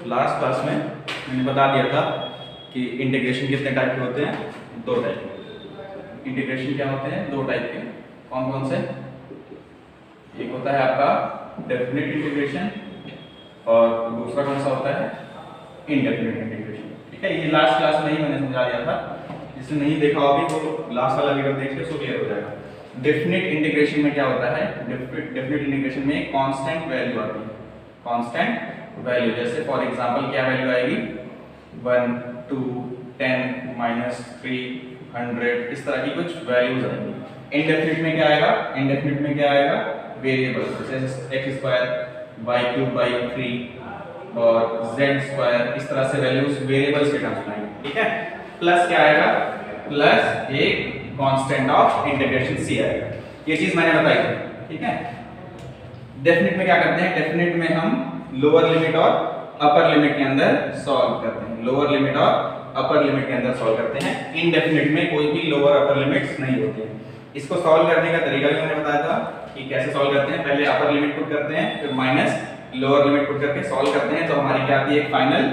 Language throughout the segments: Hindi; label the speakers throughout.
Speaker 1: लास्ट क्लास में मैंने बता दिया था कि इंटीग्रेशन कितने टाइप के होते हैं, दो टाइप के। इंटीग्रेशन क्या होते हैं, दो टाइप के। कौन कौन से? एक होता है आपका डेफिनेट इंटीग्रेशन और दूसरा कौन सा होता है, इनडेफिनेट इंटीग्रेशन। ठीक है, ये लास्ट क्लास में ही मैंने समझा दिया था। जिसने नहीं देखा हो अभी वो लास्ट वाला वीडियो देख के सो क्लियर हो जाएगा। डेफिनेट इंटीग्रेशन में क्या होता है, डेफिनेट इंटीग्रेशन में कांस्टेंट वैल्यू आती है, कांस्टेंट वैल्यू। जैसे फॉर एग्जांपल क्या वैल्यू आएगी, 1 2 10 -3 100, इस तरह की कुछ वैल्यूज आएंगी। इनडेफिनेट में क्या आएगा, इनडेफिनेट में क्या आएगा, वेरिएबल्स, जैसे x² y³ 3 और z², इस तरह से वैल्यूज वेरिएबल्स के टर्म्स में आएंगे। ठीक है, प्लस क्या आएगा, प्लस एक कांस्टेंट ऑफ इंटीग्रेशन c आएगा। ये चीज मैंने बताई थी। ठीक है, डेफिनेट में क्या करते हैं, डेफिनेट में हम लोअर लिमिट और अपर लिमिट के अंदर सॉल्व करते हैं, लोअर लिमिट और अपर लिमिट के अंदर सॉल्व करते हैं। इनडेफिनेट में कोई भी लोअर अपर लिमिट्स नहीं होती हैं। इसको सॉल्व करने का तरीका भी मैंने बताया था कि कैसे सॉल्व करते हैं। पहले अपर लिमिट पुट करते हैं, फिर माइनस लोअर लिमिट पुट करके सॉल्व करते हैं, तो हमारी क्या आती है, फाइनल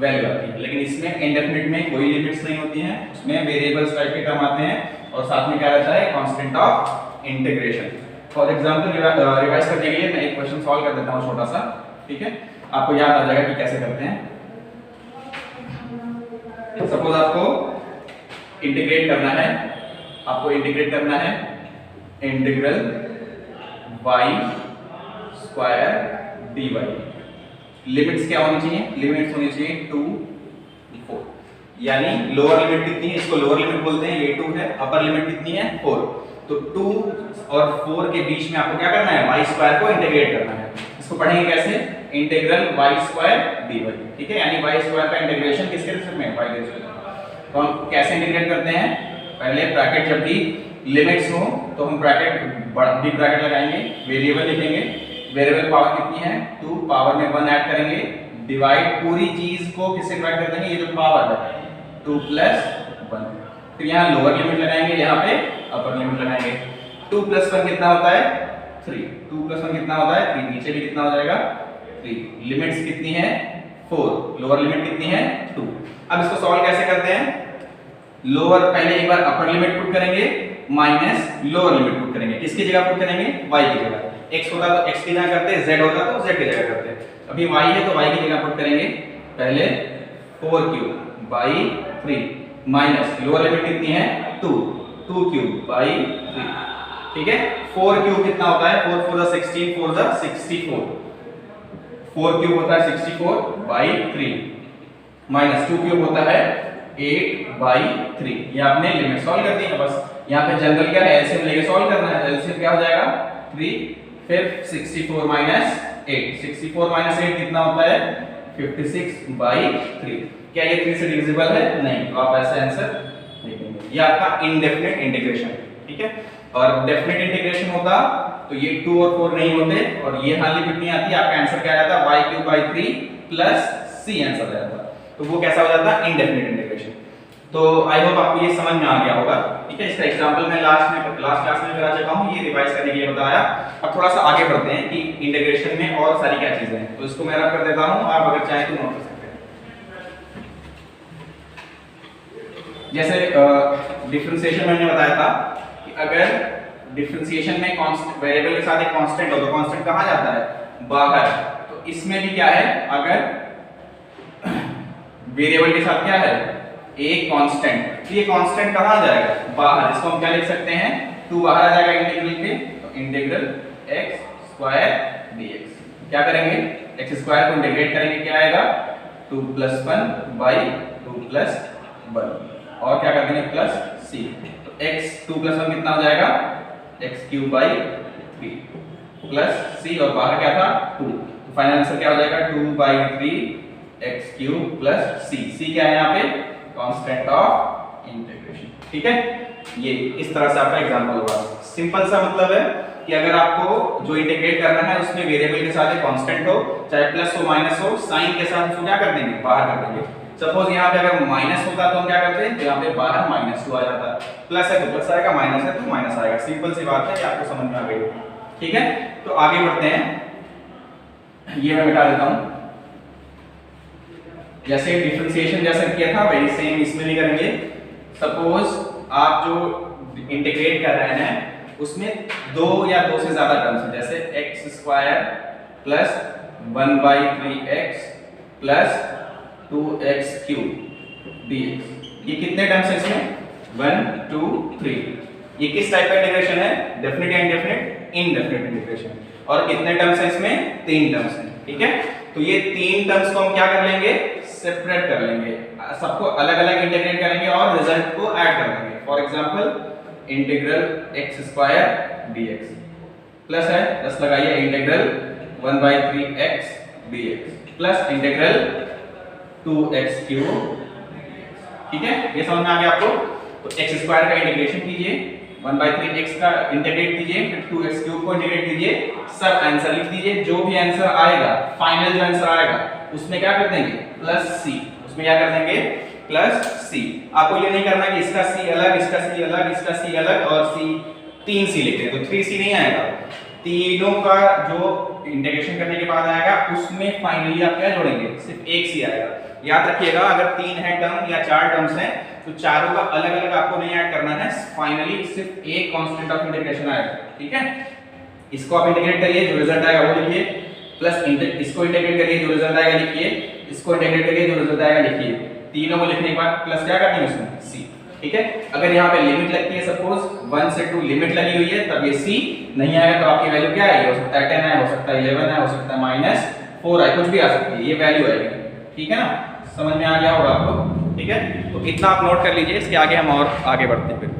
Speaker 1: वैल्यू आती है। लेकिन इसमें इनडेफिनेट में कोई लिमिट्स नहीं होती हैं, उसमें वेरिएबल्स टाइप के टर्म आते हैं और साथ में क्या रहता है, constant of integration. For example revise करने के लिए मैं एक क्वेश्चन सॉल्व कर देता हूं छोटा सा। ठीक है, आपको याद आ जाएगा कि कैसे करते हैं। सपोज आपको इंटीग्रेट करना है, आपको इंटीग्रेट करना है इंटीग्रल y² dy। लिमिट्स क्या होनी चाहिए, लिमिट्स होनी चाहिए 2 4, यानी लोअर लिमिट कितनी है, इसको लोअर लिमिट बोलते हैं, ये 2 है। अपर लिमिट कितनी है, 4। तो 2 और 4 के बीच में आपको क्या करना है, y² को इंटीग्रेट करना है। इसको पढ़ेंगे कैसे, इंटीग्रल y² dy। ठीक है, यानी y² का इंटीग्रेशन किसके रिस्पेक्ट में, y के रिस्पेक्ट में। तो हम कैसे इंटीग्रेट करते हैं, पहले ब्रैकेट, जब भी लिमिट्स हो तो हम ब्रैकेट, बिग ब्रैकेट लगाएंगे, वेरिएबल लिखेंगे, वेरिएबल पावर कितनी है 2, पावर में 1 ऐड करेंगे, डिवाइड पूरी चीज को किससे डिवाइड कर देंगे, ये जो पावर है 2 + 1। फिर यहाँ लोअर लिमिट लगाएंगे, यहाँ पे अपर लिमिट लगाएंगे। 2 + 1 कितना होता है 3, 2 + 1 कितना होता है 3, नीचे भी कितना हो जाएगा 3। लिमिट्स कितनी है 4, लोअर लिमिट कितनी है 2। अब इसको सॉल्व कैसे करते हैं, लोअर पहले एक बार अपर लिमिट पुट करेंगे माइनस लोअर लिमिट पुट करेंगे। किसकी जगह पुट करेंगे, y की जगह। x होता तो x की जगह करते, z होता तो z की जगह करते। अभी y है तो y की जगह पुट करेंगे, पहले 4³ / 3 माइनस लोअर लिमिट कितनी है 2, 2³ / 3। ठीक है, 4³ कितना होता है, 4 4 16, 4 64, 4³ होता है 64/3 माइनस 2³ होता है 8/3। ये आपने लिमिट सॉल्व कर दी है। बस यहाँ पे जनरल क्या है, एलसीएम लेके सॉल्व करना है। एलसीएम क्या हो जाएगा 3, फिर 64 - 8, 64 - 8 कितना होता है 56/3। क्या ये 3 से डिविजिबल है, नहीं, तो आप ऐसा आंसर लिखेंगे। ये आपका इनडेफिनेट इंटीग्रेशन। ठीक है, और डेफिनेट इंटीग्रेशन होता तो ये 2 और 4 नहीं होते और ये हां लिमिट नहीं आती, आपका आंसर क्या आ जाता, y³ / 3 + c आंसर आ जाता। तो वो कैसा हो जाता है, इनडेफिनेट इंटीग्रेशन। तो आई होप आपको ये समझ में आ गया होगा। ठीक है, इसका एग्जांपल मैं लास्ट क्लास में करा चुका हूं, ये रिवाइज करने के लिए बताया। अब थोड़ा सा आगे बढ़ते हैं कि इंटीग्रेशन में और सारी क्या चीजें हैं। तो इसको मैं रब कर देता हूं, आप अगर चाहें तो नोट कर सकते हैं। जैसे डिफरेंशिएशन मैंने बताया था कि अगर डिफरेंशिएशन में कांस्टेंट वेरिएबल के साथ एक कांस्टेंट हो तो कांस्टेंट कहां जाता है, बाहर। तो इसमें भी क्या है, अगर वेरिएबल के साथ क्या है एक कांस्टेंट, तो ये कांस्टेंट कहां जाएगा, बाहर। इसको हम क्या लिख सकते हैं, 2 बाहर आ जाएगा इंटीग्रल के, तो इंटीग्रल x² dx। क्या करेंगे, x² को इंटीग्रेट करेंगे, क्या आएगा 2 + 1/2 + 1 और क्या कर देंगे प्लस c। तो x 2 + 1 कितना हो जाएगा x³ / 3 प्लस c और बाहर क्या था 2। तो फाइनल आंसर क्या हो जाएगा 2/3 x³ + c। c क्या है यहाँ पे, कांस्टेंट ऑफ इंटीग्रेशन। ठीक है, ये इस तरह से आपका एग्जांपल होगा। सिंपल सा मतलब है कि अगर आपको जो इंटीग्रेट करना है उसमें वेरिएबल के साथ एक कांस्टेंट हो, चाहे प्लस हो माइनस हो, साइन के साथ उसको क्या कर देंगे, बाहर कर देंगे। सपोज यहाँ पे अगर माइनस होता तो हम क्या करते हैं, तो यहाँ पे बाहर -2 आ जाता, प्लस है तो प्लस आएगा, माइनस है तो माइनस आएगा। सिंपल सी बात है, ये आपको समझ में आ गई। ठीक है, तो आगे बढ़ते हैं, ये मैं मिटा देता हूं। जैसे डिफरेंशिएशन जैसा किया था वही सेम इसमें भी करेंगे। सपोज आप जो इंटीग्रेट कर रहे हैं उसमें दो या दो से ज्यादा टर्म्स हैं, जैसे x square plus 1/3x plus 2x cube dx। ये कितने टर्म्स हैं इसमें? 1 2 3। ये किस टाइप का इंटीग्रेशन है? डेफिनेट या इनडेफिनेट? Indefinite integration. और कितने टर्म्स हैं इसमें? 3 टर्म्स हैं। ठीक है, तो ये 3 टर्म्स को हम क्या कर लेंगे? सेपरेट कर लेंगे, सबको अलग अलग इंटीग्रेट करेंगे और रिजल्ट को ऐड कर देंगे। For example integral x square dx plus है, प्लस लगाइए, integral 1/3x dx plus integral 2x cube. ठीक है, ये समझ में आ गया आपको? तो x स्क्वायर का इंटीग्रेशन कीजिए, 1/3x का इंटीग्रेट कीजिए, फिर 2x क्यूब को इंटीग्रेट कीजिए, सब आंसर लिख दीजिए। जो भी आंसर आएगा, फाइनल जो आंसर आएगा उसमें क्या कर देंगे? Plus c। उसमें क्या कर देंगे? Plus c। आपको ये नहीं करना कि इसका c अलग, इसका c अलग, इसका c अलग और c 3c लिख दें, तो 3c नहीं आएगा। तीनों का जो इंटीग्रेशन करने के बाद आएगा उसमें फाइनली आप क्या जोड़ेंगे? सिर्फ एक c आएगा। याद रखिएगा, अगर 3 है टर्म या 4 टर्म्स हैं तो चारों का अलग अलग आपको नहीं ऐड करना है, फाइनली सिर्फ एक कांस्टेंट ऑफ इंटीग्रेशन आएगा। ठीक है, इसको आप इंटीग्रेट करिए, जो रिजल्ट आएगा वो लिखिए, प्लस इसको इंटीग्रेट करिए, जो रिजल्ट आएगा लिखिए, इसको इंटीग्रेट करिए, जो रिजल्ट आएगा लिखिए। तीनों को लिखने के बाद प्लस क्या करनी है उसमें? c। ठीक है, अगर यहाँ पे लिमिट लगती है, सपोज 1 से 2 लिमिट लगी हुई है, तब ये c नहीं आएगा तो आपकी वैल्यू क्या आएगी? हो सकता है 10 आए, हो सकता है 11 आए, हो सकता है -4 आए, कुछ भी आ सकती है, ये वैल्यू आएगी। ठीक है ना, समझ में आ गया होगा आपको? ठीक है, तो इतना आप नोट कर लीजिए, इसके आगे हम और आगे बढ़ते हैं फिर।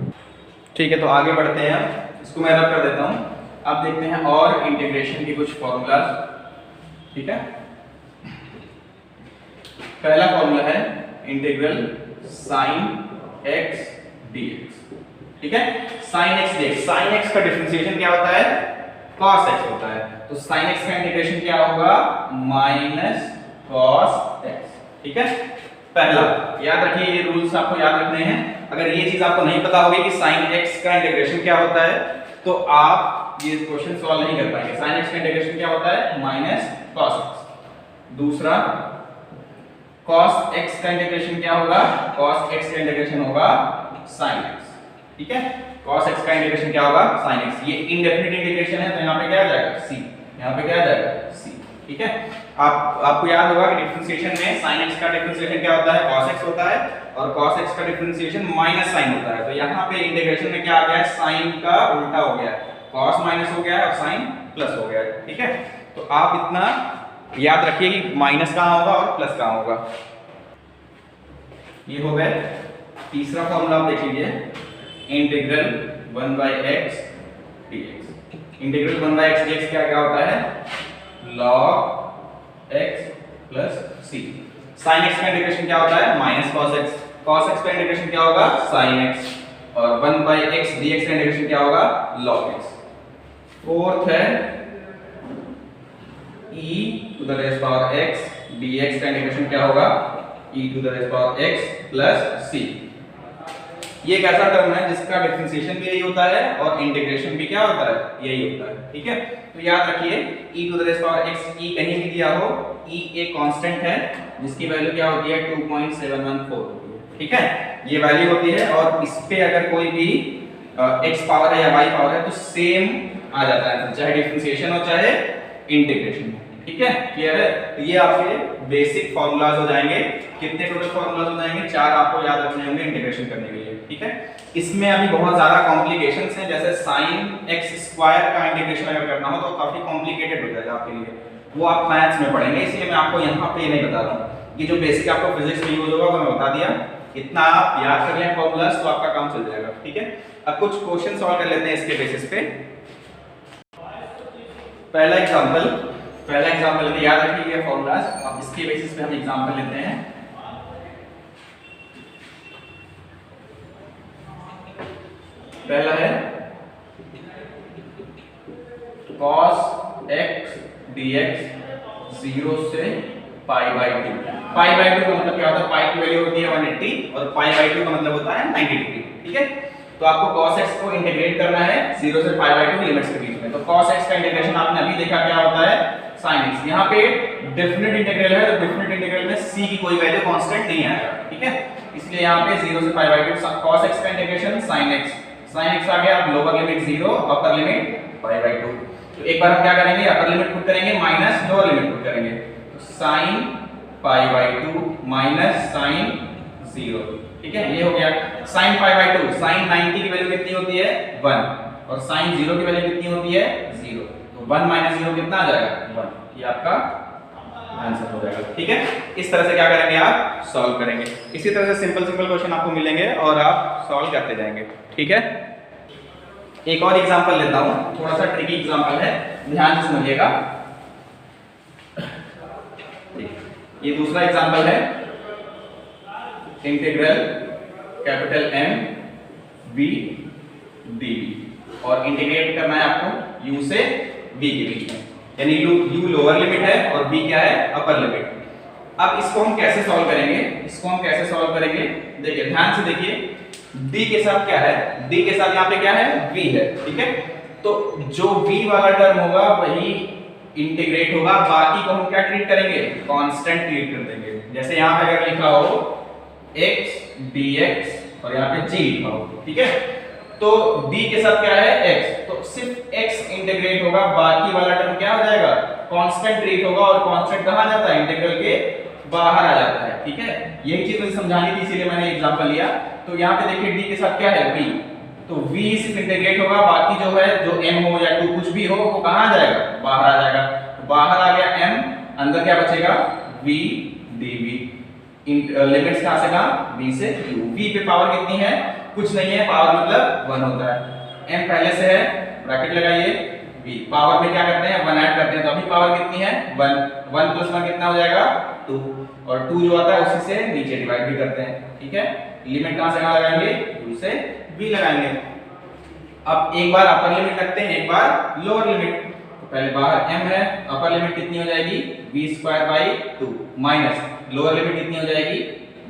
Speaker 1: ठीक है, तो आगे बढ़ते हैं, इसको मैं रब कर देता हूँ। अब देखते हैं और इंटीग्रेशन के कुछ फॉर्मूलाज। ठीक है, पहला फॉर्मूला है इंटीग्रल sin x dx। ठीक है, sin x dx, sin x का डिफरेंशिएशन क्या होता है? cos x होता है, तो sin x का इंटीग्रेशन क्या होगा? -cos x। ठीक है, पहला याद रखिए, ये रूल्स आपको याद रखने हैं। अगर ये चीज आपको नहीं पता होगी कि sin x का इंटीग्रेशन क्या होता है तो आप ये क्वेश्चन सॉल्व नहीं कर पाएंगे। sin x का इंटीग्रेशन क्या होता है? -cos x। दूसरा cos x का इंटीग्रेशन क्या होगा? cos x का इंटीग्रेशन होगा sin x। ठीक है, cos x का इंटीग्रेशन क्या होगा? sin x। ये इनडेफिनिट इंटीग्रेशन है तो यहाँ पे क्या आ जाएगा? c। यहाँ पे क्या आ जाएगा? c। ठीक है, आपको याद होगा कि डिफरेंशिएशन में sin x का डिफरेंशिएशन क्या होता है? cos x होता है, और cos x का डिफरेंशिएशन माइनस sin होता है। तो यहाँ पे इंटीग्रेशन में क्या आ गया है? sin का उल्टा हो गया है, cos माइनस हो गया है और sin प्लस हो गया है। ठीक है, तो आप इतना याद रखिए कि माइनस कहाँ होगा और प्लस कहाँ होगा। ये हो गया। तीसरा फॉर्मूला आप देख लीजिए, integral 1/x dx। Integral 1/x dx क्या क्या होता है? log x plus c। sin x का इंटीग्रेशन क्या होता है? -cos x। cos x का इंटीग्रेशन क्या होगा? sin x। और 1/x dx का इंटीग्रेशन क्या होगा? log x। फोर्थ है e to the raised power x dx का इंटीग्रेशन क्या होगा? e to the raised power x plus c। ये एक ऐसा टर्म है जिसका डिफरेंशिएशन भी यही होता है और इंटीग्रेशन भी क्या होता है? यही होता है। ठीक है, तो याद रखिए e to the raise power x, e कहीं भी दिया हो, e एक कांस्टेंट है जिसकी वैल्यू क्या होती है? 2.714 होती है। ठीक है, ये वैल्यू होती है और इस पे अगर कोई भी x पावर है या y पावर है तो सेम आ जाता है, चाहे डिफरेंशिएशन हो चाहे इंटीग्रेशन। ठीक है, क्लियर है? तो ये आपके बेसिक फार्मूलाज हो जाएंगे। कितने टोटल फार्मूलाज हो जाएंगे? 4 आपको याद रखने होंगे इंटीग्रेशन करने के लिए। ठीक है, इसमें अभी बहुत ज्यादा कॉम्प्लिकेशंस हैं, जैसे sin x स्क्वायर का इंटीग्रेशन अगर करना हो तो काफी कॉम्प्लिकेटेड हो जाएगा आपके लिए, वो आप मैथ्स में पढ़ेंगे, इसलिए मैं आपको यहाँ पे नहीं बता रहा हूँ। ये जो बेसिक आपको फिजिक्स में यूज होगा वो मैं बता दिया, इतना आप याद कर लें फार्मूलाज तो आपका काम चल जाएगा। ठीक है, अब कुछ क्वेश्चन सॉल्व कर लेते हैं इसके बेसिस पे। पहला एग्जांपल याद रखिए फॉर्मूलाज, अब इसके बेसिस पे हम एग्जांपल लेते हैं। पहला है cos x dx 0 से π/2। π/2 का मतलब क्या होता है? पाई की वैल्यू होती है 180 और π/2 का मतलब होता है 90 डिग्री। ठीक है, तो आपको cos x को इंटीग्रेट करना है 0 से π/2 लिमिट्स के बीच में। तो cos x का इंटीग्रेशन आपने अभी देखा क्या होता है? sin x। यहाँ पे डेफिनेट इंटीग्रल है तो डेफिनेट इंटीग्रल में c की कोई वैल्यू कांस्टेंट नहीं आएगा, ठीक है। इसलिए यहाँ पे 0 से पाई बाई 2 cos x का इंटीग्रेशन sin x आ गया, अब lower limit 0 upper limit pi by 2। तो एक बार हम क्या करेंगे, अपर लिमिट पुट करेंगे माइनस लोअर लिमिट पुट करेंगे, तो sin pi by 2 minus sin 0, ठीक है। ये हो गया sin पाई बाई 2, sin 90 की वैल्यू कितनी होती है 1 और sin 0 की वैल्यू कितनी होती है 0, तो 1 माइनस 0 कितना आ जाएगा 1, ये आपका आंसर हो जाएगा, ठीक है। इस तरह से क्या करेंगे आप सॉल्व करेंगे। इसी तरह से सिंपल क्वेश्चन आपको मिलेंगे और आप सॉल्व करते जाएंगे, ठीक है। एक और एग्जांपल लेता हूं, थोड़ा सा ट्रिकी एग्जांपल है, ध्यान से सुनिएगा। ये दूसरा एग्जांपल है, integral capital M V dv और इंटीग्रेट करना है आपको u से v के बीच में, यानी u लोअर लिमिट है और v क्या है अपर लिमिट। अब इसको हम कैसे सॉल्व करेंगे, देखिए ध्यान से देखिए, d के साथ क्या है, d के साथ यहाँ पे क्या है v है, ठीक है। तो जो v वाला टर्म होगा वही इंटीग्रेट होगा, बाकी को हम क्या ट्रीट करेंगे कांस्टेंट ट्रीट कर देंगे। जैसे यहाँ पे अगर लिखा हो x dx और यहाँ पे g लिखा हो, ठीक है। तो d के साथ क्या है x, तो सिर्फ x इंटीग्रेट होगा, बाकी वाला टर्म क्या हो जाएगा कांस्टेंट ट्रीट होगा, और कांस्टेंट कहां जाता है इंटीग्रल के बाहर आ जाता है, ठीक है। यही चीज मुझे समझानी थी, इसीलिए मैंने एग्जांपल लिया। तो यहाँ पे देखिए d के साथ क्या है v, तो v सिर्फ इंटीग्रेट होगा, बाकी जो है जो m हो या 2 कुछ भी हो वो कहां आ जाएगा बाहर आ जाएगा। तो बाहर आ गया m, अंदर क्या बचेगा v dv, लिमिट्स कहां से कहां v से q। v पे पावर कितनी है, कुछ नहीं है, पावर मतलब 1 होता है। m पहले से है, ब्रैकेट लगाइए, v पावर में क्या करते हैं 1 ऐड करते हैं, तो अभी पावर कितनी है 1, 1 प्लस 1 कितना हो जाएगा 2, और 2 जो आता है उसी से नीचे डिवाइड भी करते हैं, ठीक है। लिमिट कहां से कहां लगाएंगे 2 से v लगाएंगे। अब एक बार अपर लिमिट रखते हैं, एक बार लोअर लिमिट। तो पहले बाहर m है, अपर लिमिट कितनी हो जाएगी v²/2 माइनस लोअर लिमिट कितनी हो जाएगी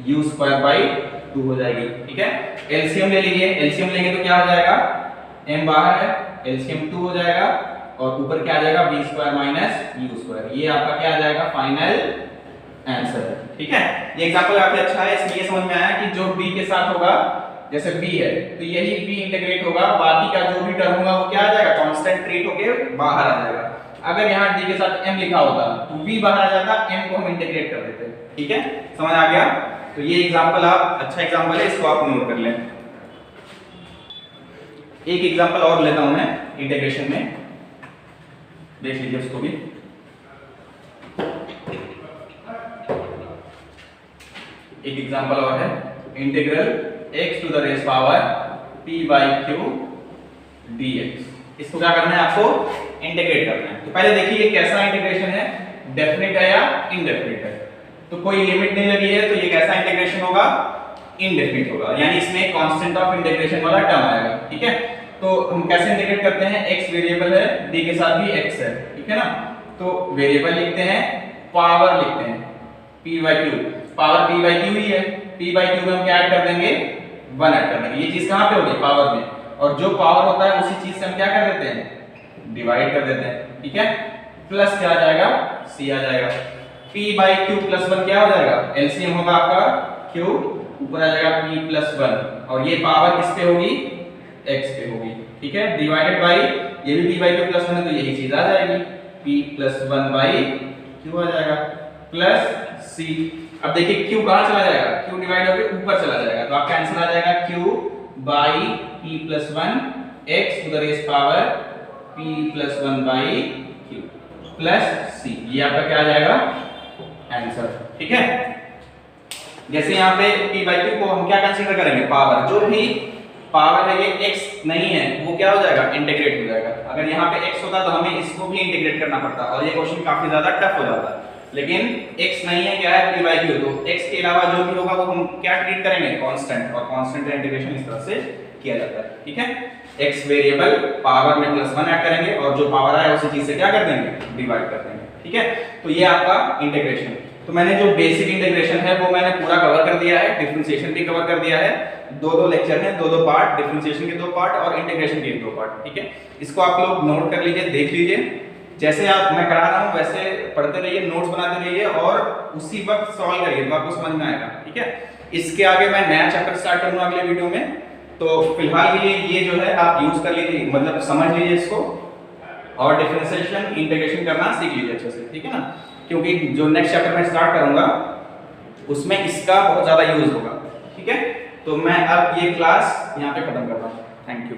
Speaker 1: u²/2 हो जाएगी, ठीक है। एलसीएम ले लीजिए, एलसीएम लेंगे तो क्या हो जाएगा m बाहर है, एलसीएम 2 हो जाएगा और ऊपर क्या आ जाएगा v² - u², ये आपका क्या आ जाएगा फाइनल आंसर, ठीक है। ये एग्जांपल काफी अच्छा है, इसमें ये समझ में आया कि जो b के साथ होगा, जैसे b है तो यही v इंटीग्रेट होगा, बाकी का जो भी टर्म होगा वो क्या आ जाएगा कांस्टेंट ट्रीट होके बाहर आ जाएगा। अगर यहाँ d के साथ m लिखा होता तो v बाहर आ जाता, m को हम इंटीग्रेट कर देते, ठीक है। समझ आ गया। तो ये एग्जांपल आप अच्छा एग्जांपल है, इसको आप नोट कर लें। एक एग्जांपल और लेता हूं मैं इंटीग्रेशन में, देख लीजिए उसको भी। एक एग्जांपल और है, integral x to the raise power p/q dx। इसको क्या करना है आपको इंटीग्रेट करना है। तो पहले देखिए ये कैसा इंटीग्रेशन है, डेफिनिट है या इनडेफिनिट है। तो कोई लिमिट नहीं लगी है, तो ये कैसा इंटीग्रेशन होगा इनडेफिनिट होगा, यानी इसमें कांस्टेंट ऑफ इंटीग्रेशन वाला टर्म आएगा, ठीक है। तो हम कैसे इंटीग्रेट करते हैं, x वेरिएबल है, d के साथ भी x है, ठीक है ना। तो वेरिएबल लिखते हैं, पावर लिखते हैं p/q, पावर p/q ही है, p/q में हम क्या ऐड कर देंगे 1 ऐड कर देंगे। ये चीज कहां पे होगी पावर में, और जो पावर होता है उसी चीज से हम क्या कर देते हैं डिवाइड कर देते हैं, ठीक है। प्लस क्या आ जाएगा c आ जाएगा, p/q + 1 क्या हो जाएगा एलसीएम होगा आपका q, ऊपर आ जाएगा p + 1 और ये पावर किस पे होगी x पे होगी, ठीक है। डिवाइडेड बाय ये भी p/q + 1 है, तो यही चीज आ जाएगी p + 1/q आ जाएगा प्लस c। अब देखिए q कहां चला जाएगा, q डिवाइड होकर ऊपर चला जाएगा, तो आपका आंसर आ जाएगा q by p + 1 x to the raise power p + 1/q plus c, ये आपका क्या आ जाएगा आंसर, ठीक है। जैसे यहाँ पे p/q को हम क्या कंसीडर करेंगे पावर, जो भी पावर है ये x नहीं है वो क्या हो जाएगा इंटीग्रेट हो जाएगा। अगर यहाँ पे x होता तो हमें इसको भी इंटीग्रेट करना पड़ता और ये क्वेश्चन काफी ज्यादा टफ हो जाता, लेकिन x नहीं है, क्या है p/q, तो x के अलावा जो भी होगा वो हम क्या ट्रीट करेंगे कांस्टेंट, और कांस्टेंट का इंटीग्रेशन इस तरह से किया जाता है, ठीक है। x वेरिएबल पावर में +1 ऐड करेंगे और जो पावर आया उसी चीज से क्या कर देंगे डिवाइड कर देंगे, ठीक है। तो ये आपका इंटीग्रेशन। तो मैंने जो बेसिक इंटीग्रेशन है वो मैंने पूरा कवर कर दिया है, डिफरेंशिएशन भी कवर कर दिया है, दो लेक्चर हैं, दो पार्ट, डिफरेंशिएशन के 2 पार्ट और इंटीग्रेशन के 2 पार्ट, ठीक है। इसको आप लोग नोट कर लीजिए, देख लीजिए, जैसे आप मैं करा रहा हूँ वैसे पढ़ते रहिए, नोट्स बनाते रहिए और उसी वक्त सॉल्व करिए तो आपको समझ में आएगा, ठीक है। इसके आगे मैं नया चैप्टर स्टार्ट करूंगा अगले वीडियो में, तो फिलहाल ये जो है आप यूज कर लीजिए, मतलब समझ लीजिए इसको और डिफरेंशिएशन इंटीग्रेशन करना सीख लीजिए अच्छे से, ठीक है ना, क्योंकि जो नेक्स्ट चैप्टर मैं स्टार्ट करूंगा उसमें इसका बहुत ज्यादा यूज होगा, ठीक है। तो मैं अब ये क्लास यहाँ पे खत्म करता हूँ। Thank you.